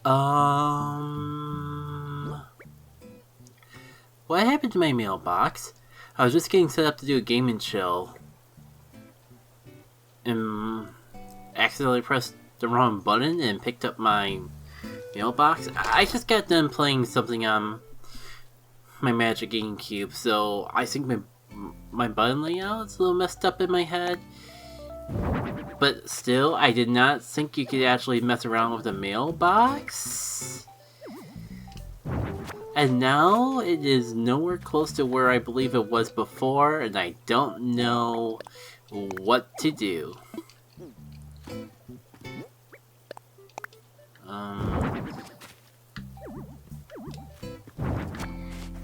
Um, what happened to my mailbox? I was just getting set up to do a game and chill, and accidentally pressed the wrong button and picked up my mailbox. I just got done playing something on my Magic GameCube, so I think my button layout is a little messed up in my head. But still, I did not think you could actually mess around with the mailbox. And now it is nowhere close to where I believe it was before, and I don't know what to do.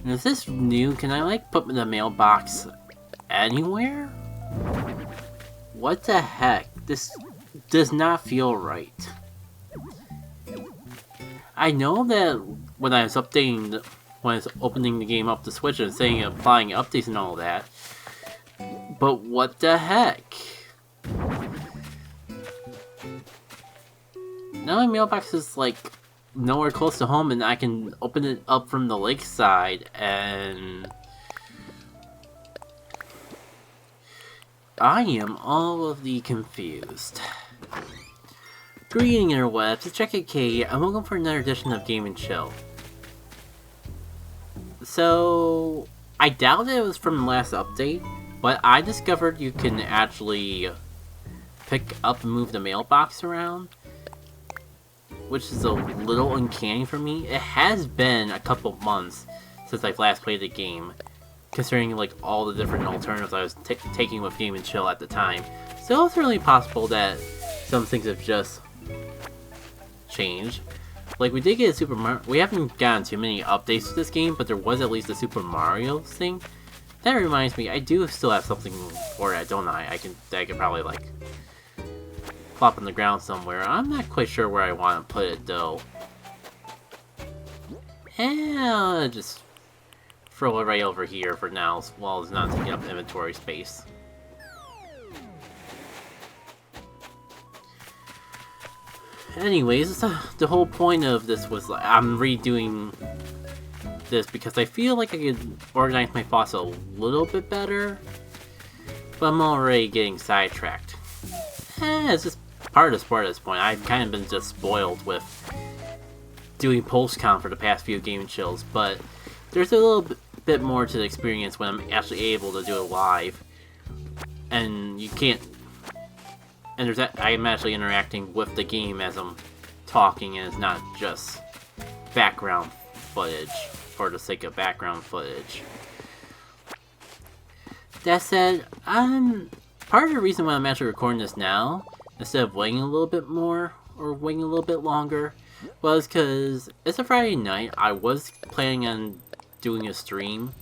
And is this new? Can I like put the mailbox anywhere? What the heck? This does not feel right. I know that when I was opening the game up to Switch and saying applying updates and all that, but what the heck? Now my mailbox is like nowhere close to home, and I can open it up from the lakeside, and I am all of the confused. Greeting interwebs, it's Jacket K, and welcome for another edition of Game and Chill. So, I doubt it was from the last update, but I discovered you can actually pick up and move the mailbox around, which is a little uncanny for me. It has been a couple months since I've last played the game, considering like all the different alternatives I was taking with Game and Chill at the time. So it's really possible that some things have just changed. Like, we did get a Super Mario. We haven't gotten too many updates to this game, but there was at least a Super Mario thing. That reminds me, I do still have something for it, don't I? I could probably like plop on the ground somewhere. I'm not quite sure where I want to put it though. And just throw it right over here for now, while it's not taking up inventory space. Anyways, the whole point of this was like, I'm redoing this because I feel like I could organize my thoughts a little bit better, but I'm already getting sidetracked. It's just part of the sport at this point. I've kind of been just spoiled with doing post-con for the past few game chills, but there's a little bit more to the experience when I'm actually able to do it live, and you can't. And I'm actually interacting with the game as I'm talking, and it's not just background footage for the sake of background footage. That said, part of the reason why I'm actually recording this now, instead of waiting a little bit more, or waiting a little bit longer, was because it's a Friday night. I was planning on doing a stream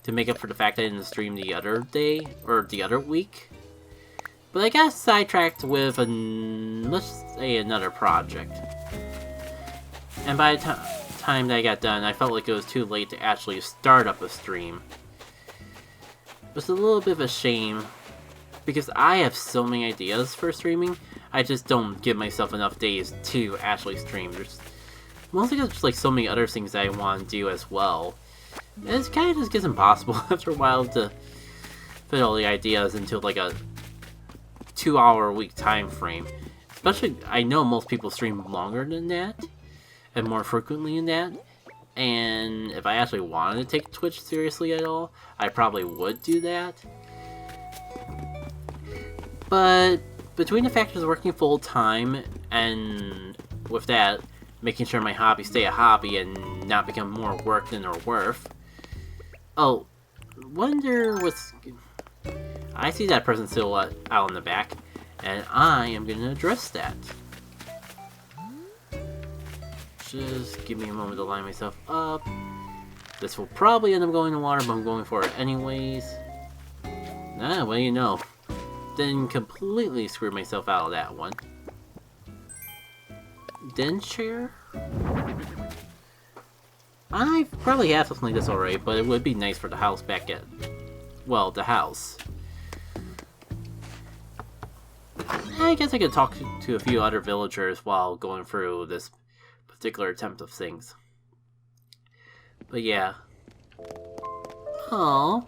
to make up for the fact that I didn't stream the other day, or the other week. But I got sidetracked with, let's say, another project. And by the time that I got done, I felt like it was too late to actually start up a stream. It was a little bit of a shame, because I have so many ideas for streaming, I just don't give myself enough days to actually stream. There's mostly just like so many other things that I want to do as well. And it kind of just gets impossible after a while to fit all the ideas into like a 2-hour a week time frame. Especially, I know most people stream longer than that, and more frequently than that. And if I actually wanted to take Twitch seriously at all, I probably would do that. But between the factors of working full time and with that, making sure my hobbies stay a hobby and not become more work than they're worth. Oh, wonder what's. I see that person silhouette out in the back, and I am going to address that. Just give me a moment to line myself up. This will probably end up going in the water, but I'm going for it anyways. What do you know? Didn't completely screw myself out of that one. Denture? I probably have something like this already, but it would be nice for the house back at... well, the house. I guess I could talk to a few other villagers while going through this particular attempt of things. But yeah. Oh,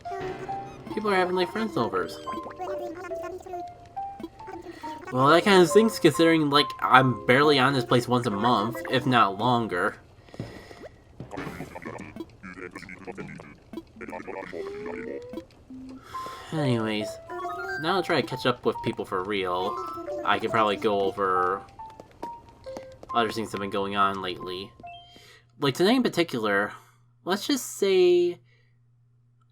people are having like friendsovers. Well, that kind of stinks considering like I'm barely on this place once a month, if not longer. Anyways, now I'll try to catch up with people for real. I can probably go over other things that have been going on lately. Like today in particular, let's just say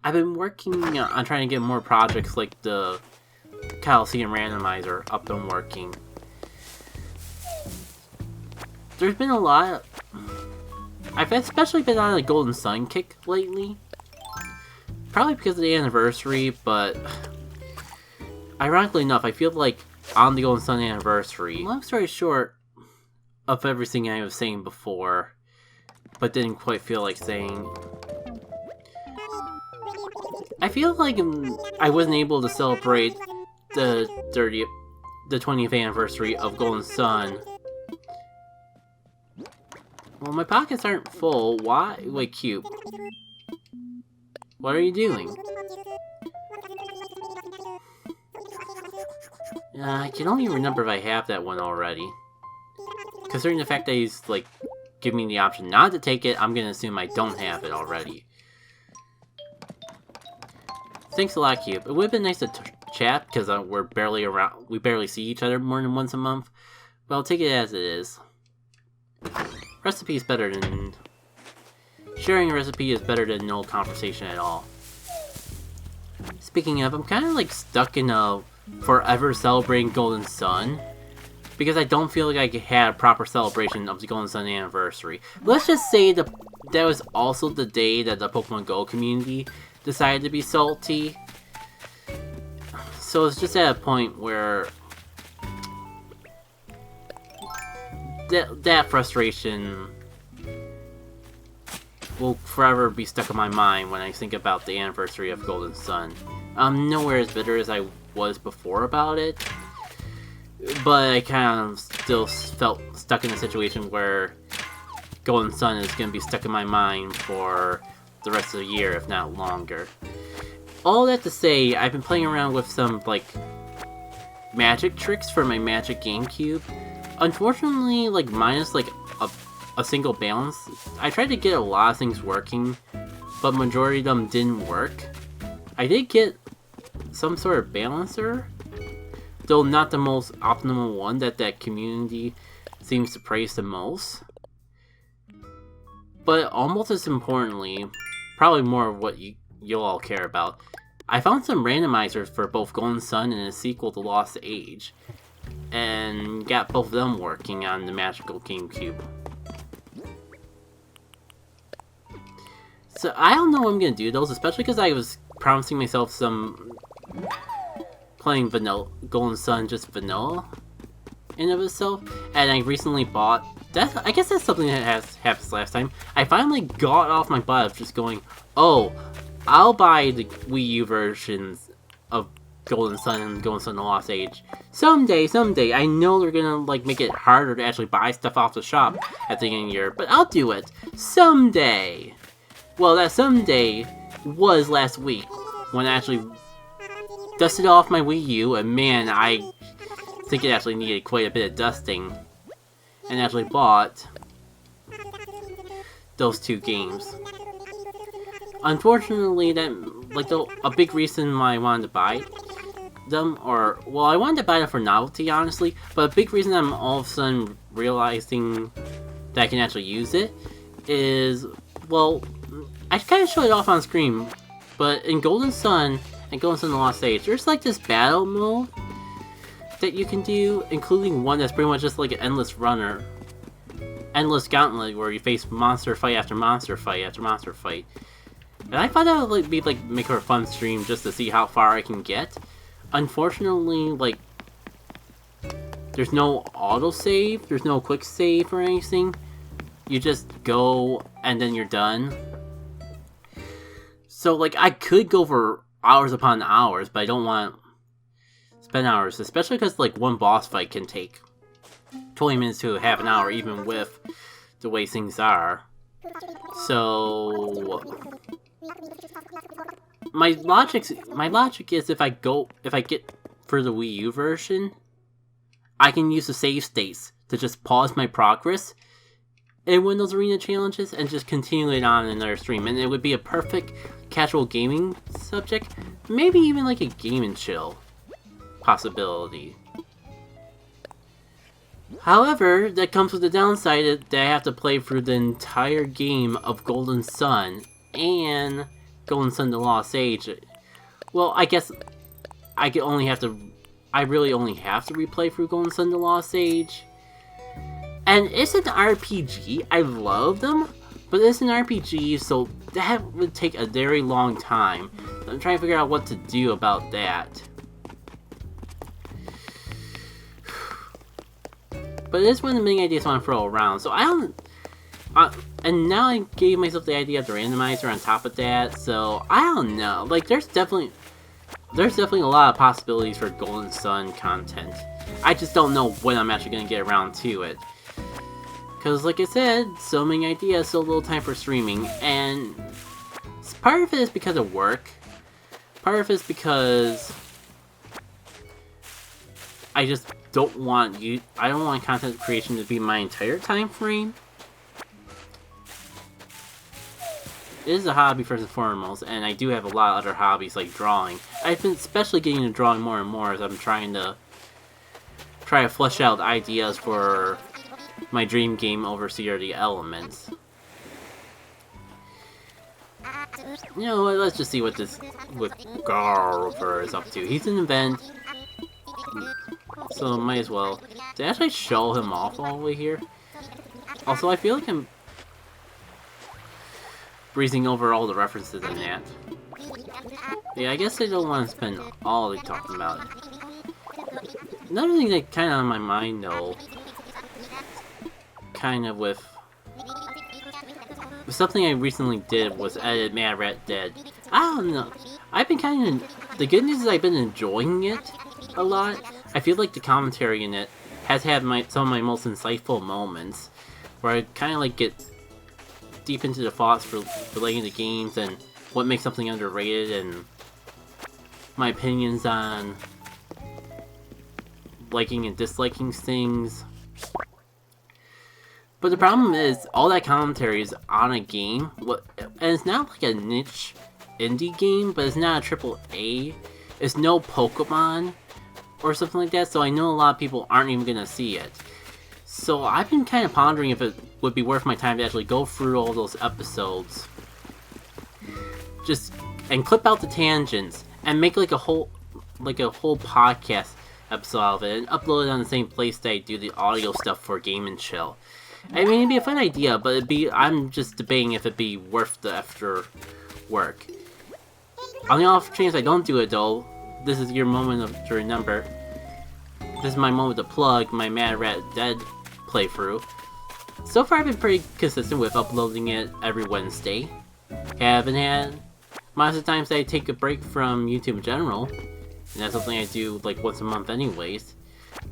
I've been working on trying to get more projects like the Coliseum Randomizer up and working. There's been a lot. I've especially been on a Golden Sun kick lately. Probably because of the anniversary, but ironically enough, I feel like on the Golden Sun anniversary, long story short of everything I was saying before, but didn't quite feel like saying, I feel like I wasn't able to celebrate the 20th anniversary of Golden Sun. Well, my pockets aren't full. Why? Wait, Cube. What are you doing? I can only remember if I have that one already. Considering the fact that he's, like, giving me the option not to take it, I'm gonna assume I don't have it already. Thanks a lot, Cube. It would've been nice to chat, because we're barely around. We barely see each other more than once a month. But I'll take it as it is. Recipe is better than... Sharing a recipe is better than no conversation at all. Speaking of, I'm kind of like stuck in a forever celebrating Golden Sun. Because I don't feel like I had a proper celebration of the Golden Sun anniversary. Let's just say that was also the day that the Pokemon Go community decided to be salty. So it's just at a point where that frustration will forever be stuck in my mind when I think about the anniversary of Golden Sun. I'm nowhere as bitter as I was before about it, but I kind of still felt stuck in a situation where Golden Sun is going to be stuck in my mind for the rest of the year, if not longer. All that to say, I've been playing around with some, like, magic tricks for my Magic GameCube. Unfortunately, like, minus, like, a single balance. I tried to get a lot of things working, but majority of them didn't work. I did get some sort of balancer, though not the most optimal one that community seems to praise the most. But almost as importantly, probably more of what you'll all care about, I found some randomizers for both Golden Sun and a sequel to Lost Age, and got both of them working on the magical GameCube. So I don't know what I'm gonna do those, especially because I was promising myself some playing vanilla Golden Sun just vanilla in of itself, and I recently bought that. I guess that's something that has happened last time. I finally got off my butt of just going, oh, I'll buy the Wii U versions of Golden Sun and Golden Sun: The Lost Age someday. I know they're gonna like make it harder to actually buy stuff off the shop at the end of the year, but I'll do it someday. Well, that someday was last week, when I actually dusted off my Wii U, and man, I think it actually needed quite a bit of dusting, and actually bought those two games. Unfortunately, a big reason why I wanted to buy them, well, I wanted to buy them for novelty, honestly, but a big reason I'm all of a sudden realizing that I can actually use it is, well, I kind of showed it off on screen, but in Golden Sun and Golden Sun: The Lost Age, there's like this battle mode that you can do, including one that's pretty much just like an endless gauntlet where you face monster fight after monster fight after monster fight. And I thought that would make for a fun stream just to see how far I can get. Unfortunately, like, there's no autosave, there's no quick save or anything. You just go and then you're done. So, like, I could go for hours upon hours, but I don't want to spend hours, especially because, like, one boss fight can take 20 minutes to half an hour, even with the way things are. So my logic is if I get for the Wii U version, I can use the save states to just pause my progress in win those arena challenges and just continue it on in another stream, and it would be a perfect casual gaming subject, maybe even like a game and chill possibility. However, that comes with the downside that I have to play through the entire game of Golden Sun and Golden Sun: The Lost Age. Well, I guess I really only have to replay through Golden Sun: The Lost Age. And it's an RPG. I love them, but it's an RPG, so that would take a very long time. I'm trying to figure out what to do about that. But it is one of the many ideas I want to throw around. So and now I gave myself the idea of the randomizer on top of that. So I don't know. Like, there's definitely a lot of possibilities for Golden Sun content. I just don't know when I'm actually going to get around to it. Because, like I said, so many ideas, so little time for streaming, and part of it is because of work. Part of it is because I just don't want content creation to be my entire time frame. It is a hobby first and foremost, and I do have a lot of other hobbies like drawing. I've been especially getting into drawing more and more as I'm trying to flesh out ideas for my dream game Overseer the Elements. You know what, let's just see what Garver is up to. He's an event, so might as well. Did I actually show him off all the way here? Also, I feel like I'm breezing over all the references in that. Yeah, I guess I don't want to spend all the talking about it. Another thing that kind of on my mind though, kind of with something I recently did was edit Mad Rat Dead. I don't know. I've been the good news is I've been enjoying it a lot. I feel like the commentary in it has had some of my most insightful moments, where I kind of like get deep into the thoughts relating to games and what makes something underrated and my opinions on liking and disliking things. But the problem is, all that commentary is on a game, and it's not like a niche indie game, but it's not a triple A. It's no Pokemon or something like that, so I know a lot of people aren't even gonna see it. So I've been kind of pondering if it would be worth my time to actually go through all those episodes, and clip out the tangents and make like a whole podcast episode out of it and upload it on the same place that I do the audio stuff for Game and Chill. I mean, it'd be a fun idea, but I'm just debating if it'd be worth the after work. On the off chance I don't do it though, this is your moment to remember. This is my moment to plug my Mad Rat Dead playthrough. So far I've been pretty consistent with uploading it every Wednesday. Haven't had most of the times I take a break from YouTube in general, and that's something I do like once a month anyways.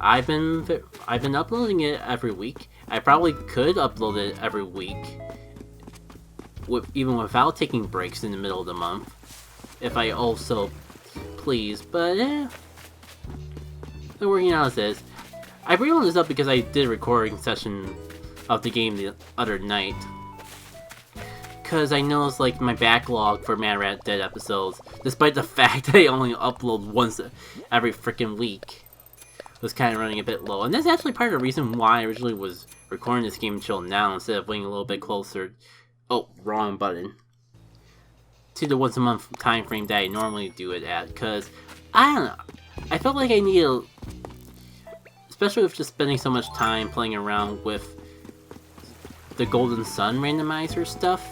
I've been uploading it every week. I probably could upload it every week, even without taking breaks in the middle of the month, if I also please, but they're working out as is. I bring all this up because I did a recording session of the game the other night, because I noticed like my backlog for Mad Rat Dead episodes, despite the fact that I only upload once every freaking week, was kind of running a bit low. And that's actually part of the reason why I originally was recording this Game Chill now instead of waiting a little bit closer. Oh, wrong button. To the once a month time frame that I normally do it at, because I don't know. I felt like I needed, especially with just spending so much time playing around with the Golden Sun randomizer stuff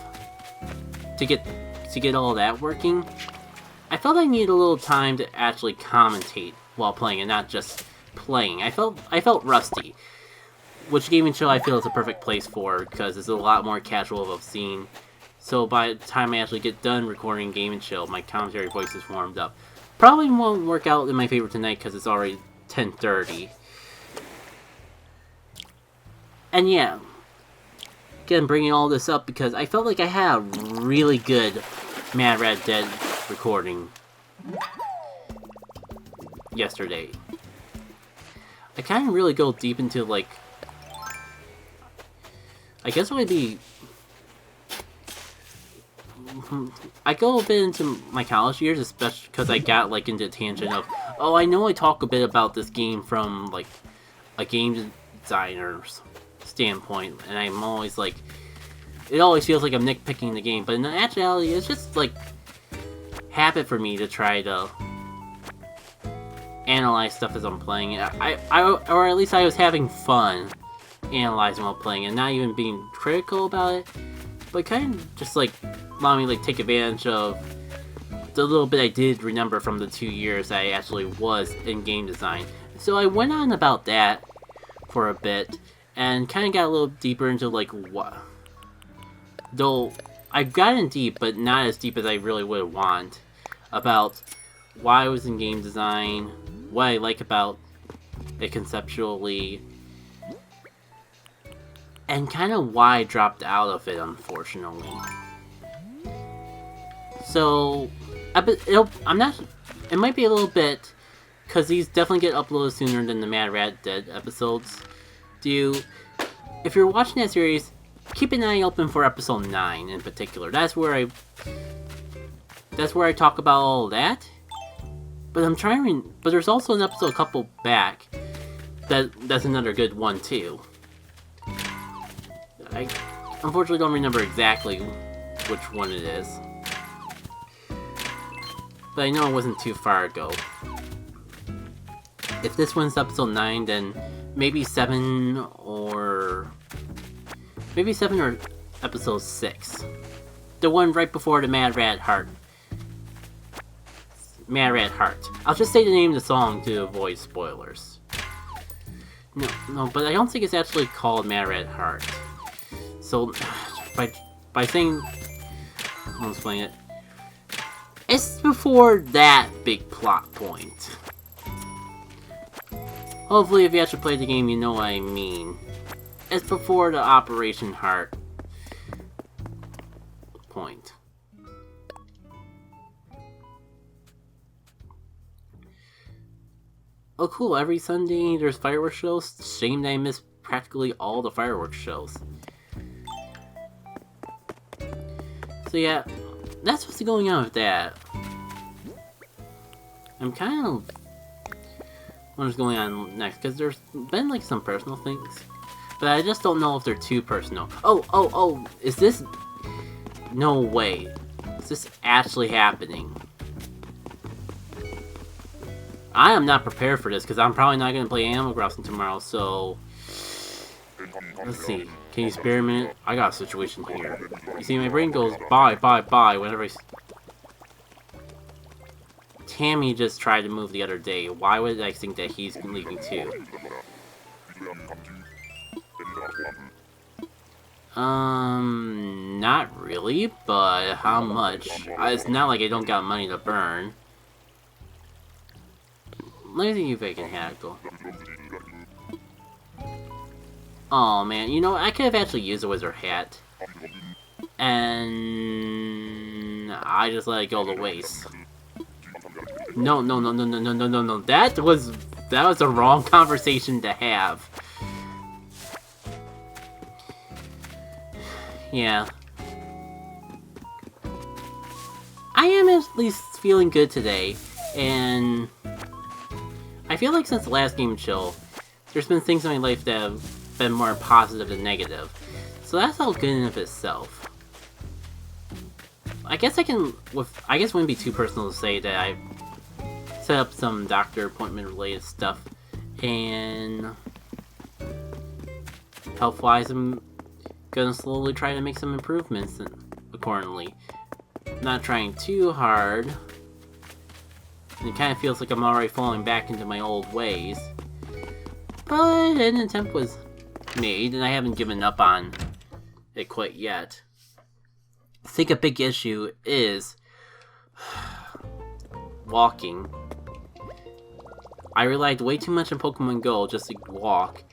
to get all that working. I felt I needed a little time to actually commentate while playing and not just playing. I felt rusty, which Game and Chill I feel is a perfect place for, because it's a lot more casual of a scene. So by the time I actually get done recording Game and Chill, my commentary voice is warmed up. Probably won't work out in my favor tonight because it's already 10:30. And yeah, again bringing all this up because I felt like I had a really good Mad Rat Dead recording yesterday. I kind of really go deep into, like, I guess it would be, I go a bit into my college years, especially because I got, like, into a tangent of, oh, I know I talk a bit about this game from, like, a game designer's standpoint, and I'm always, like, it always feels like I'm nitpicking the game, but in actuality, it's just, like, habit for me to try to analyze stuff as I'm playing it. Or at least I was having fun analyzing while playing it, not even being critical about it, but kind of just, like, allowing me, like, take advantage of the little bit I did remember from the 2 years I actually was in game design. So I went on about that for a bit, and kind of got a little deeper into, like, what... Though, I've gotten deep, but not as deep as I really would want, about why I was in game design, what I like about it conceptually, and kind of why I dropped out of it, unfortunately. So, I'm not... It might be a little bit, because these definitely get uploaded sooner than the Mad Rat Dead episodes do. If you're watching that series, keep an eye open for episode 9 in particular. That's where I talk about all that. But I'm trying, but there's also an episode a couple back that's another good one too. I unfortunately don't remember exactly which one it is, but I know it wasn't too far ago. If this one's episode 9, then maybe 7 or episode 6. The one right before the Mad Rat Heart. I'll just say the name of the song to avoid spoilers. No, but I don't think it's actually called Mad Rat Heart. So, by saying... I'll explain it. It's before that big plot point. Hopefully, if you actually play the game, you know what I mean. It's before the Operation Heart point. Oh cool, every Sunday there's fireworks shows? Shame that I missed practically all the fireworks shows. So yeah, that's what's going on with that. I'm kind of what's going on next, because there's been like some personal things, but I just don't know if they're too personal. Oh, is this... No way. Is this actually happening? I am not prepared for this, because I'm probably not going to play Animal Crossing tomorrow, so... Let's see. Can you spare a minute? I got a situation here. You see, my brain goes bye whenever I... Tammy just tried to move the other day. Why would I think that he's leaving too? Not really, but how much? It's not like I don't got money to burn. Let me see if I can hackle. Oh man, you know, I could have actually used a wizard hat. And I just let it go to waste. No. That was the wrong conversation to have. Yeah. I am at least feeling good today, and I feel like since the last Game Chill, there's been things in my life that have been more positive than negative. So that's all good in of itself. I guess it wouldn't be too personal to say that I set up some doctor appointment related stuff, and health-wise I'm gonna slowly try to make some improvements accordingly. Not trying too hard. And it kind of feels like I'm already falling back into my old ways. But an attempt was made, and I haven't given up on it quite yet. I think a big issue is walking. I relied way too much on Pokemon Go just to walk,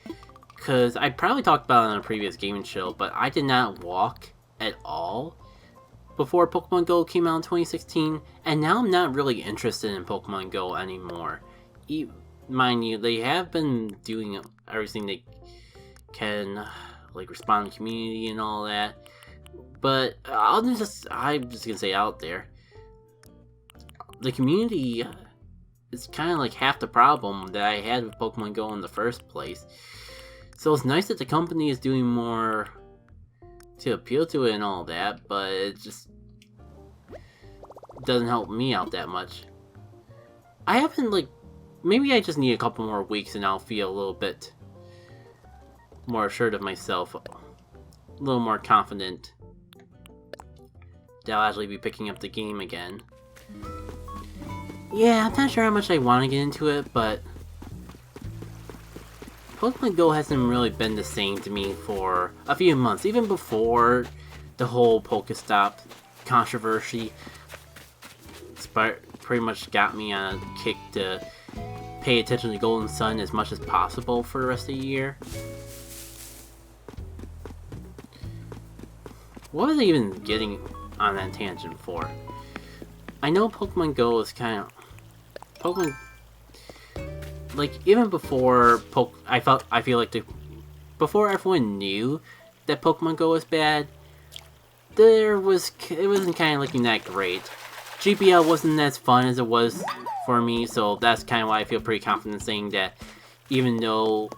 Because I probably talked about it on a previous gaming show, but I did not walk at all before Pokemon Go came out in 2016, and now I'm not really interested in Pokemon Go anymore. Mind you, they have been doing everything they can, like respond to the community and all that, but I'm just gonna say out there, the community is kind of like half the problem that I had with Pokemon Go in the first place. So it's nice that the company is doing more to appeal to it and all that, but it just doesn't help me out that much. I haven't, like, maybe I just need a couple more weeks and I'll feel a little bit more assured of myself, a little more confident that I'll actually be picking up the game again. Yeah, I'm not sure how much I want to get into it, but Pokemon Go hasn't really been the same to me for a few months, even before the whole Pokestop controversy. Pretty much got me on a kick to pay attention to Golden Sun as much as possible for the rest of the year. What was I even getting on that tangent for? I know Pokemon Go is kind of... Pokemon... Like, even before I feel like before everyone knew that Pokemon Go was bad, it wasn't kind of looking that great. GBL wasn't as fun as it was for me, so that's kind of why I feel pretty confident saying that even though,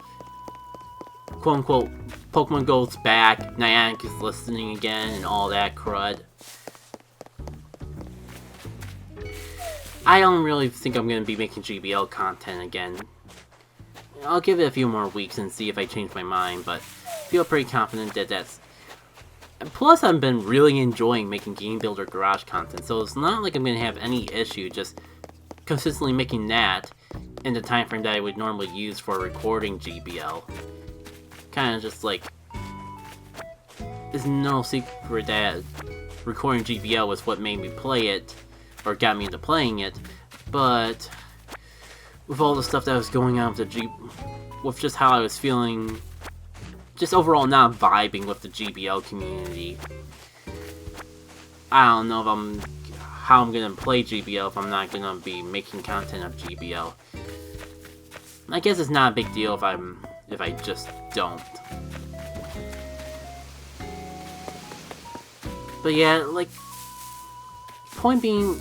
quote-unquote, Pokemon Go's back, Niantic is listening again, and all that crud, I don't really think I'm going to be making GBL content again. I'll give it a few more weeks and see if I change my mind, but I feel pretty confident that that's... Plus, I've been really enjoying making Game Builder Garage content, so it's not like I'm going to have any issue just consistently making that in the time frame that I would normally use for recording GBL. Kind of just like... It's no secret that recording GBL was what made me play it, or got me into playing it, but with all the stuff that was going on with with just how I was feeling, just overall not vibing with the GBL community, I don't know how I'm gonna play GBL if I'm not gonna be making content of GBL. I guess it's not a big deal if I just don't. But yeah, like, point being,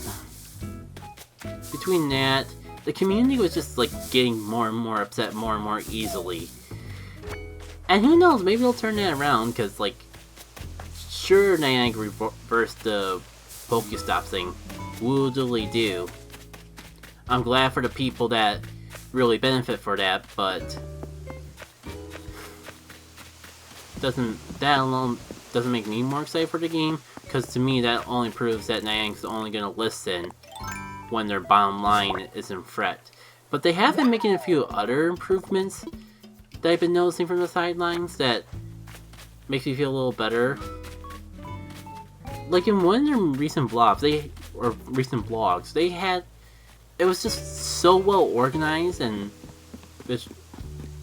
between that, the community was just like getting more and more upset more and more easily. And who knows, maybe they'll turn that around, because, like, sure, Niantic reversed the Pokestop thing. Woodily do. I'm glad for the people that really benefit for that, but that alone doesn't make me more excited for the game, because to me that only proves that Niantic's only going to listen when their bottom line isn't fret. But they have been making a few other improvements that I've been noticing from the sidelines that makes me feel a little better. Like in one of their recent vlogs, they had, it was just so well organized, and there's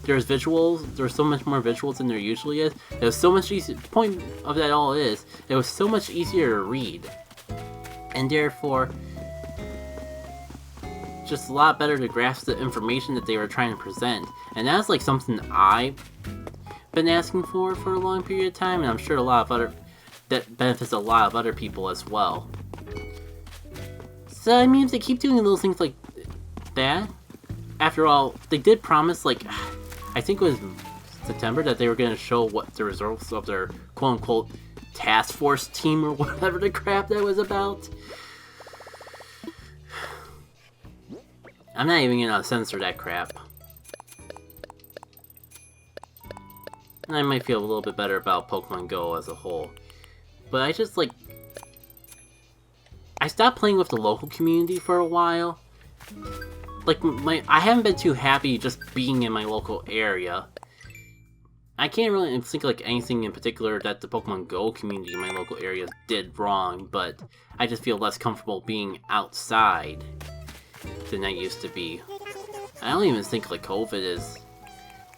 visuals, there's so much more visuals than there usually is. It was so much easier, the point of that all is, it was so much easier to read. And therefore, just a lot better to grasp the information that they were trying to present. And that's like something I've been asking for a long period of time, and I'm sure that benefits a lot of other people as well. So I mean, if they keep doing little things like that, after all, they did promise, like, I think it was September, that they were going to show what the results of their quote-unquote task force team or whatever the crap that was about. I'm not even gonna censor that crap. And I might feel a little bit better about Pokemon Go as a whole. But I just, like, I stopped playing with the local community for a while. Like, I haven't been too happy just being in my local area. I can't really think like anything in particular that the Pokemon Go community in my local area did wrong, but I just feel less comfortable being outside than I used to be. I don't even think like COVID is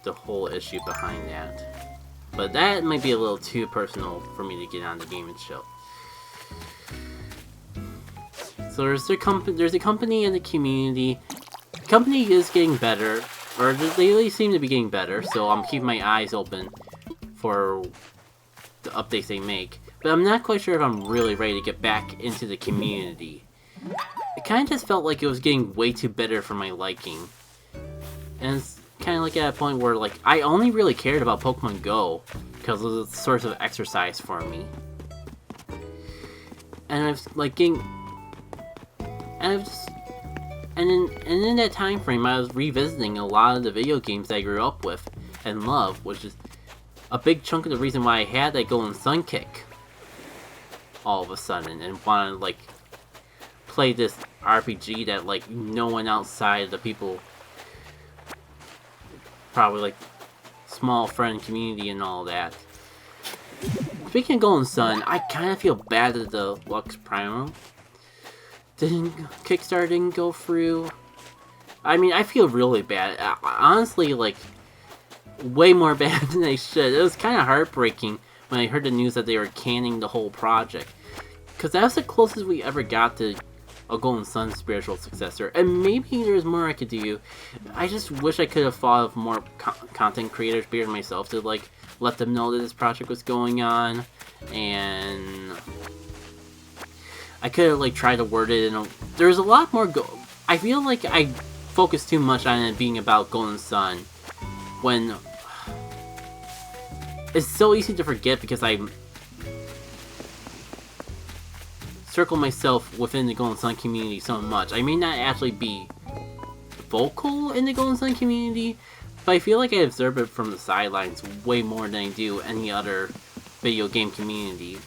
the whole issue behind that. But that might be a little too personal for me to get on the gaming show. So there's a company and the community. The company is getting better, or they at least seem to be getting better, so I'm keeping my eyes open for the updates they make. But I'm not quite sure if I'm really ready to get back into the community. It kind of just felt like it was getting way too bitter for my liking. And it's kind of like at a point where like I only really cared about Pokemon Go because it was a source of exercise for me. And I've like getting... And in that time frame, I was revisiting a lot of the video games I grew up with and loved, which is a big chunk of the reason why I had that Golden Sun kick all of a sudden, and wanted to like play this RPG that like no one outside of the people, probably like small friend community and all that. Speaking of Golden Sun, I kind of feel bad that the Lux Primal Kickstarter didn't go through. I mean, I feel really bad. Honestly, like, way more bad than I should. It was kind of heartbreaking when I heard the news that they were canning the whole project. Because that was the closest we ever got to a Golden Sun spiritual successor. And maybe there's more I could do. I just wish I could have thought of more content creators bigger than myself to, like, let them know that this project was going on. And I could have like tried to word it in a... There's a lot more I feel like I focused too much on it being about Golden Sun when it's so easy to forget because I circle myself within the Golden Sun community so much. I may not actually be vocal in the Golden Sun community, but I feel like I observe it from the sidelines way more than I do any other video game community.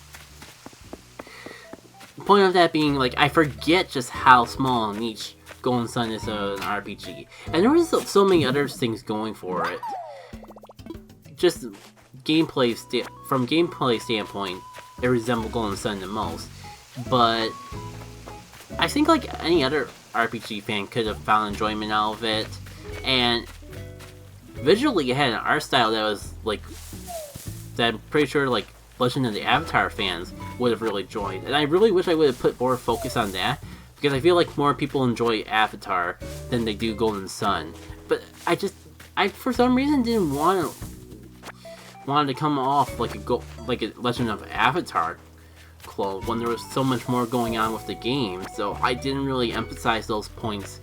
The point of that being, like, I forget just how small and niche Golden Sun is an RPG. And there was so many other things going for it. Just from gameplay standpoint, it resembled Golden Sun the most. But I think like any other RPG fan could have found enjoyment out of it. And visually it had an art style that was like, that I'm pretty sure like Legend of the Avatar fans would have really enjoyed. And I really wish I would have put more focus on that, because I feel like more people enjoy Avatar than they do Golden Sun. But I for some reason didn't wanted to come off like a Legend of Avatar clone when there was so much more going on with the game. So I didn't really emphasize those points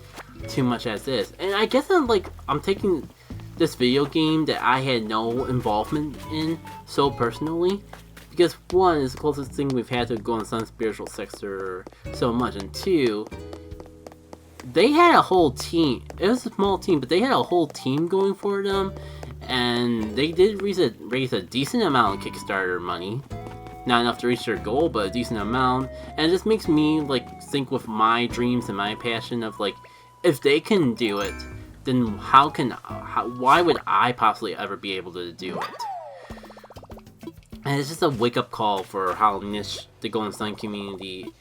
too much as this. And I guess I'm taking this video game that I had no involvement in so personally, because one, is the closest thing we've had to Golden Sun spiritual successor so much, and two, they had a whole team. It was a small team, but they had a whole team going for them, and they did raise a decent amount of Kickstarter money. Not enough to reach their goal, but a decent amount. And it just makes me like think with my dreams and my passion of like, if they can do it, then why would I possibly ever be able to do it? And it's just a wake-up call for how niche the Golden Sun community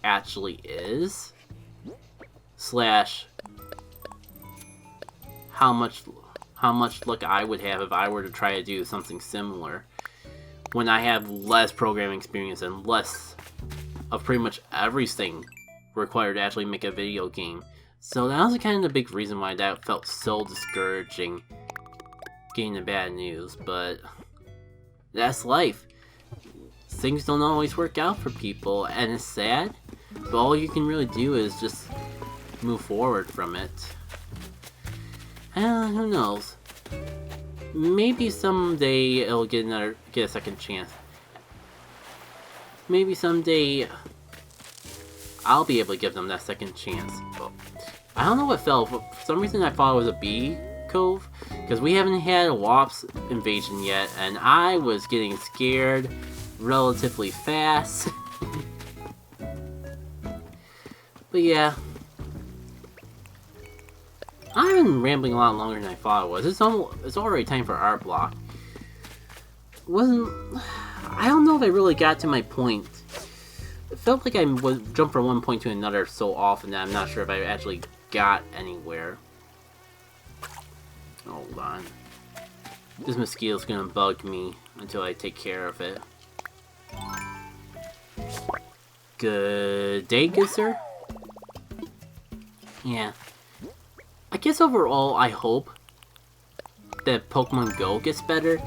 actually is, slash how much luck I would have if I were to try to do something similar when I have less programming experience and less of pretty much everything required to actually make a video game. So that was kind of the big reason why that felt so discouraging, getting the bad news, but that's life. Things don't always work out for people, and it's sad, but all you can really do is just move forward from it. And who knows? Maybe someday it'll get a second chance. Maybe someday I'll be able to give them that second chance. But I don't know what fell. For some reason I thought it was a bee cove, because we haven't had a Wops invasion yet, and I was getting scared relatively fast. But yeah, I've been rambling a lot longer than I thought it was. It's already time for art block. I don't know if I really got to my point. It felt like I would jump from one point to another so often that I'm not sure if I actually got anywhere. Hold on. This mosquito's gonna bug me until I take care of it. Good day, good sir? Yeah. I guess overall, I hope that Pokemon Go gets better,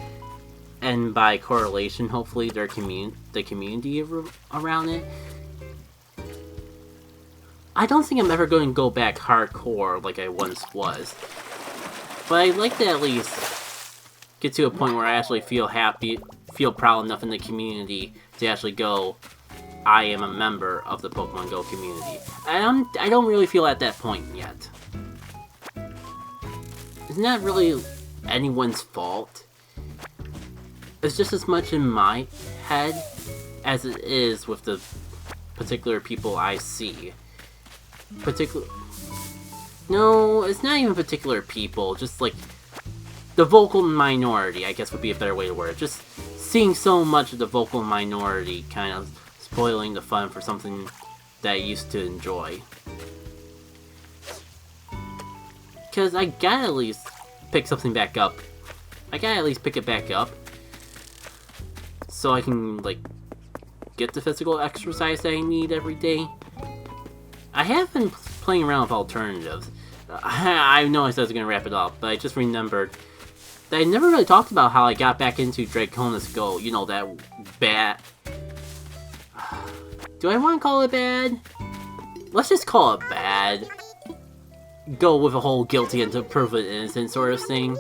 and by correlation, hopefully, the community around it. I don't think I'm ever going to go back hardcore like I once was, but I'd like to at least get to a point where I actually feel happy, feel proud enough in the community to actually go, I am a member of the Pokemon Go community. And I don't really feel at that point yet. It's not really anyone's fault. It's just as much in my head as it is with the particular people I see. No, it's not even particular people, just like the vocal minority, I guess would be a better way to word it. Just seeing so much of the vocal minority kind of spoiling the fun for something that I used to enjoy. Because I gotta at least pick something back up. I gotta at least pick it back up so I can, like, get the physical exercise that I need every day. I have been playing around with alternatives. I know I said I was going to wrap it up, but I just remembered that I never really talked about how I got back into Draconis Go. You know, that bad... Do I want to call it bad? Let's just call it bad. Go with a whole guilty until proven innocent sort of thing.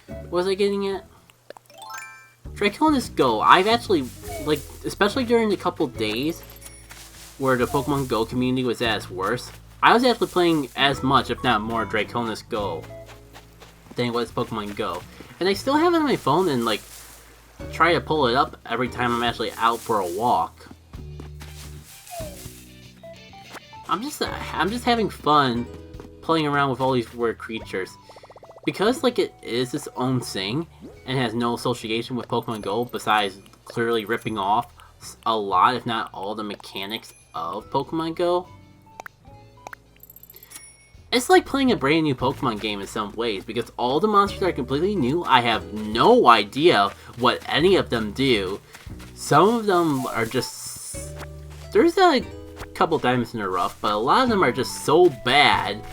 What was I getting at? Draconis Go, I've actually, like, especially during the couple days where the Pokemon Go community was at its worst, I was actually playing as much, if not more, Draconis Go than it was Pokemon Go. And I still have it on my phone and, like, try to pull it up every time I'm actually out for a walk. I'm just having fun playing around with all these weird creatures. Because, like, it is its own thing, and has no association with Pokemon Go besides clearly ripping off a lot, if not all, the mechanics of Pokemon Go. It's like playing a brand new Pokemon game in some ways, because all the monsters are completely new. I have no idea what any of them do. Some of them are just... There's a couple diamonds in the rough, but a lot of them are just so bad,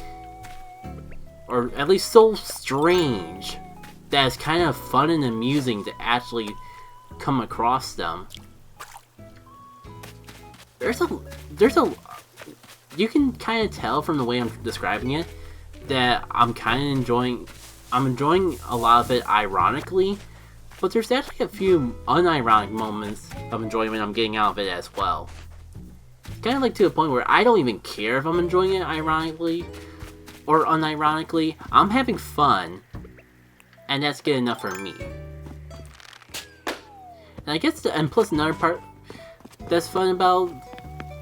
or at least so strange, that it's kind of fun and amusing to actually come across them. You can kind of tell from the way I'm describing it that I'm enjoying a lot of it ironically, but there's actually a few unironic moments of enjoyment I'm getting out of it as well. Kind of like to the point where I don't even care if I'm enjoying it ironically or unironically. I'm having fun, and that's good enough for me. And I guess, and plus another part that's fun about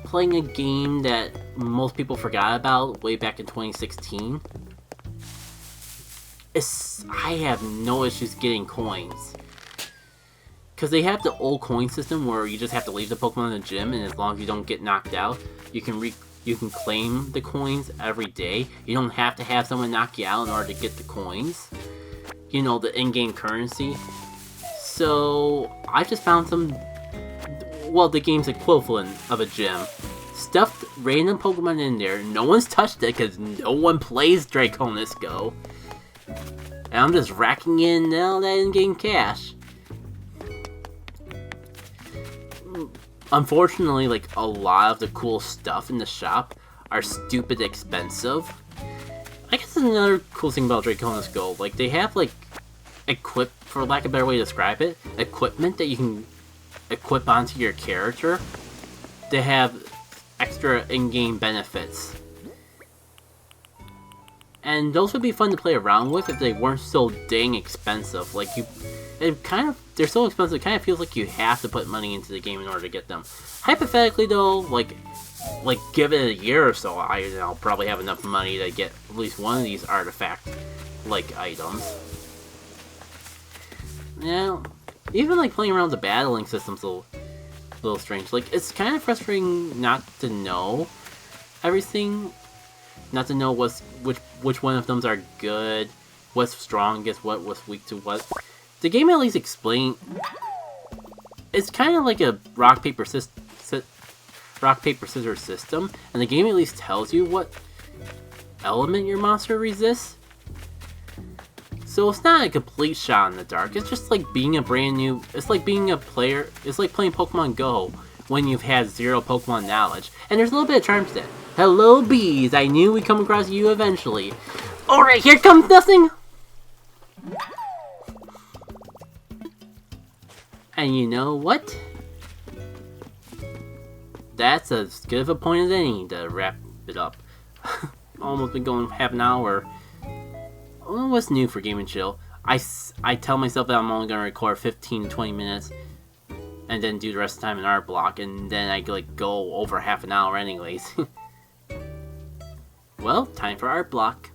playing a game that most people forgot about way back in 2016 is I have no issues getting coins. Because they have the old coin system where you just have to leave the Pokemon in the gym, and as long as you don't get knocked out, you can claim the coins every day. You don't have to have someone knock you out in order to get the coins. You know, the in-game currency. So, I just found some, well, the game's equivalent of a gym. Stuffed random Pokemon in there. No one's touched it because no one plays Draconis Go. And I'm just racking in all that in-game cash. Unfortunately, like, a lot of the cool stuff in the shop are stupid expensive. I guess that's another cool thing about Draconis Go. Like, they have, like, for lack of a better way to describe it, equipment that you can equip onto your character. They have extra in-game benefits. And those would be fun to play around with if they weren't so dang expensive. Like, they're so expensive, it kind of feels like you have to put money into the game in order to get them. Hypothetically, though, like give it a year or so, I'll probably have enough money to get at least one of these artifact-like items. Yeah, even, like, playing around with the battling system's a little strange. Like, it's kind of frustrating not to know everything, not to know which one of them are good, what's strongest, what's weak to what. The game at least explain. It's kind of like a rock paper scissors system, and the game at least tells you what element your monster resists. So it's not a complete shot in the dark. It's just like being a brand new. It's like being a player. It's like playing Pokemon Go when you've had zero Pokemon knowledge, and there's a little bit of charm to that. Hello, bees! I knew we'd come across you eventually. Alright, here comes nothing! And you know what? That's as good of a point as any to wrap it up. Almost been going half an hour. Well, what's new for Game & Chill? I tell myself that I'm only going to record 15 to 20 minutes and then do the rest of the time in art block, and then I like go over half an hour anyways. Well, time for art block.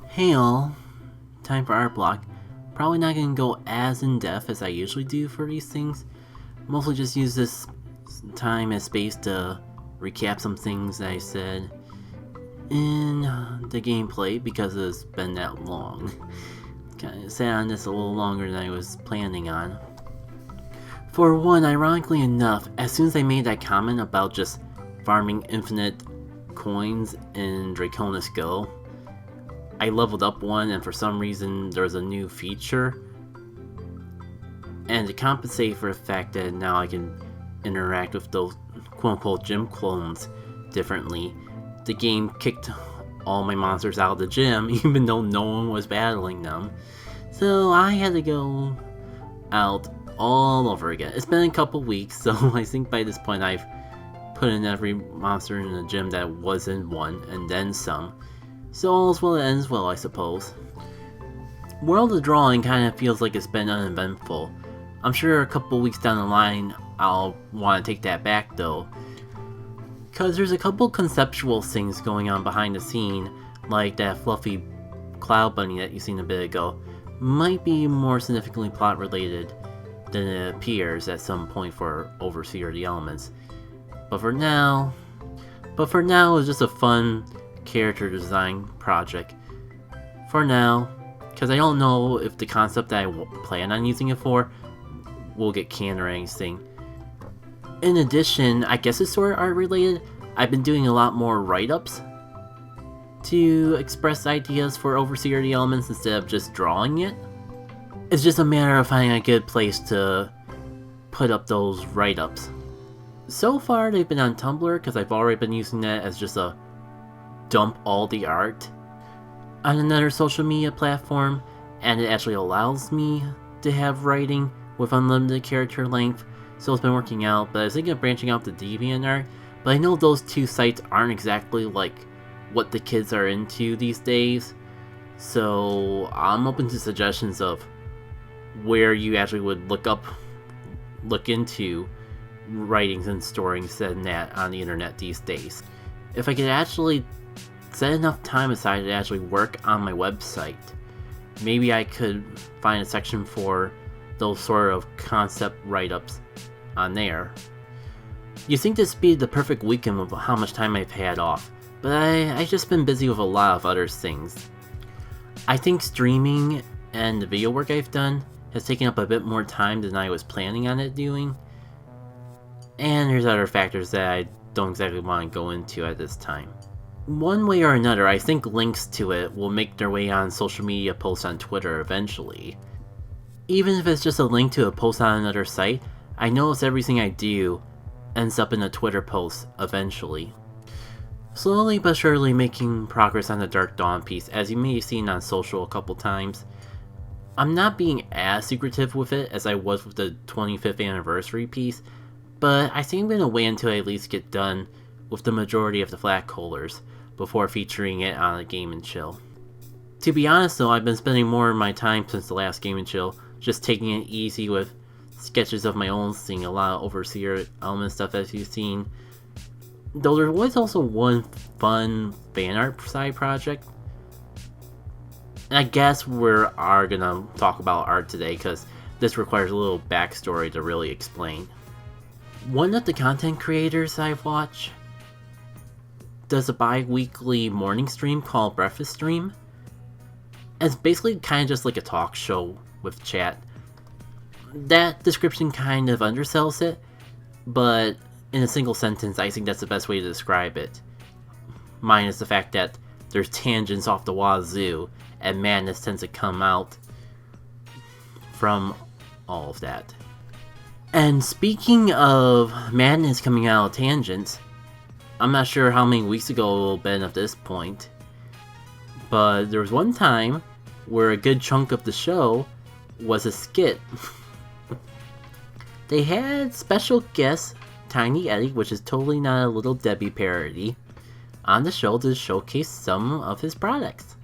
Hey all, time for art block. Probably not going to go as in-depth as I usually do for these things. Mostly just use this time as space to recap some things that I said in the gameplay because it's been that long. Kind of sat on this a little longer than I was planning on. For one, ironically enough, as soon as I made that comment about just farming infinite coins in Draconis Go, I leveled up one, and for some reason there's a new feature. And to compensate for the fact that now I can interact with those quote-unquote gym clones differently, the game kicked all my monsters out of the gym even though no one was battling them. So I had to go out all over again. It's been a couple weeks, so I think by this point I've put in every monster in the gym that wasn't one, and then some. So all's well that ends well, I suppose. World of Drawing kind of feels like it's been uneventful. I'm sure a couple weeks down the line I'll want to take that back though, cause there's a couple conceptual things going on behind the scene, like that fluffy cloud bunny that you seen a bit ago, might be more significantly plot related than it appears at some point for Overseer of the Elements. But for now, it's just a fun character design project. For now, because I don't know if the concept that I plan on using it for will get canned or anything. In addition, I guess it's sort of art related. I've been doing a lot more write-ups to express ideas for Overseer of the Elements instead of just drawing it. It's just a matter of finding a good place to put up those write-ups. So far, they've been on Tumblr, because I've already been using that as just a dump all the art on another social media platform, and it actually allows me to have writing with unlimited character length, so it's been working out. But I was thinking of branching out to DeviantArt, but I know those two sites aren't exactly like what the kids are into these days, so I'm open to suggestions of where you actually would look into writings and storing said that on the internet these days. If I could actually set enough time aside to actually work on my website, maybe I could find a section for those sort of concept write-ups on there. You think this would be the perfect weekend with how much time I've had off, but I've just been busy with a lot of other things. I think streaming and the video work I've done has taken up a bit more time than I was planning on it doing. And there's other factors that I don't exactly want to go into at this time. One way or another, I think links to it will make their way on social media posts on Twitter eventually. Even if it's just a link to a post on another site, I notice everything I do ends up in a Twitter post eventually. Slowly but surely making progress on the Dark Dawn piece, as you may have seen on social a couple times. I'm not being as secretive with it as I was with the 25th anniversary piece, but I think I'm going to wait until I at least get done with the majority of the flat colors before featuring it on a Game & Chill. To be honest though, I've been spending more of my time since the last Game & Chill just taking it easy with sketches of my own, seeing a lot of Overseer element stuff as you've seen. Though there was also one fun fan art side project. And I guess we are gonna talk about art today because this requires a little backstory to really explain. One of the content creators I've watched does a bi-weekly morning stream called Breakfast Stream. It's basically kind of just like a talk show with chat. That description kind of undersells it, but in a single sentence, I think that's the best way to describe it. Minus the fact that there's tangents off the wazoo, and madness tends to come out from all of that. And speaking of madness coming out of tangents, I'm not sure how many weeks ago it will have been at this point, but there was one time where a good chunk of the show was a skit. They had special guest Tiny Eddie, which is totally not a Little Debbie parody, on the show to showcase some of his products,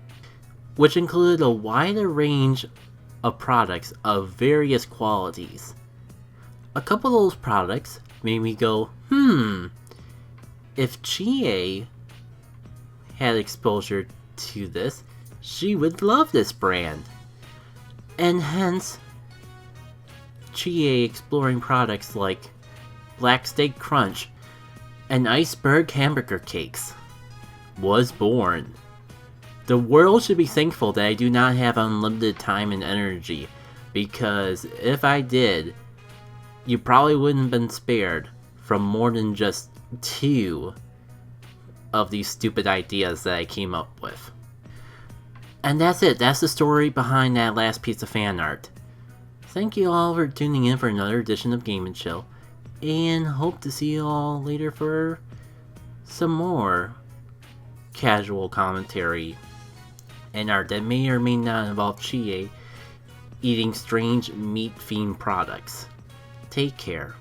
which included a wider range of products of various qualities. A couple of those products made me go, if Chie had exposure to this, she would love this brand. And hence, Chie exploring products like Black Steak Crunch and Iceberg Hamburger Cakes was born. The world should be thankful that I do not have unlimited time and energy, because if I did, you probably wouldn't have been spared from more than just 2 of these stupid ideas that I came up with. And that's it. That's the story behind that last piece of fan art. Thank you all for tuning in for another edition of Game & Chill, and hope to see you all later for some more casual commentary and art that may or may not involve Chie eating strange meat-themed products. Take care.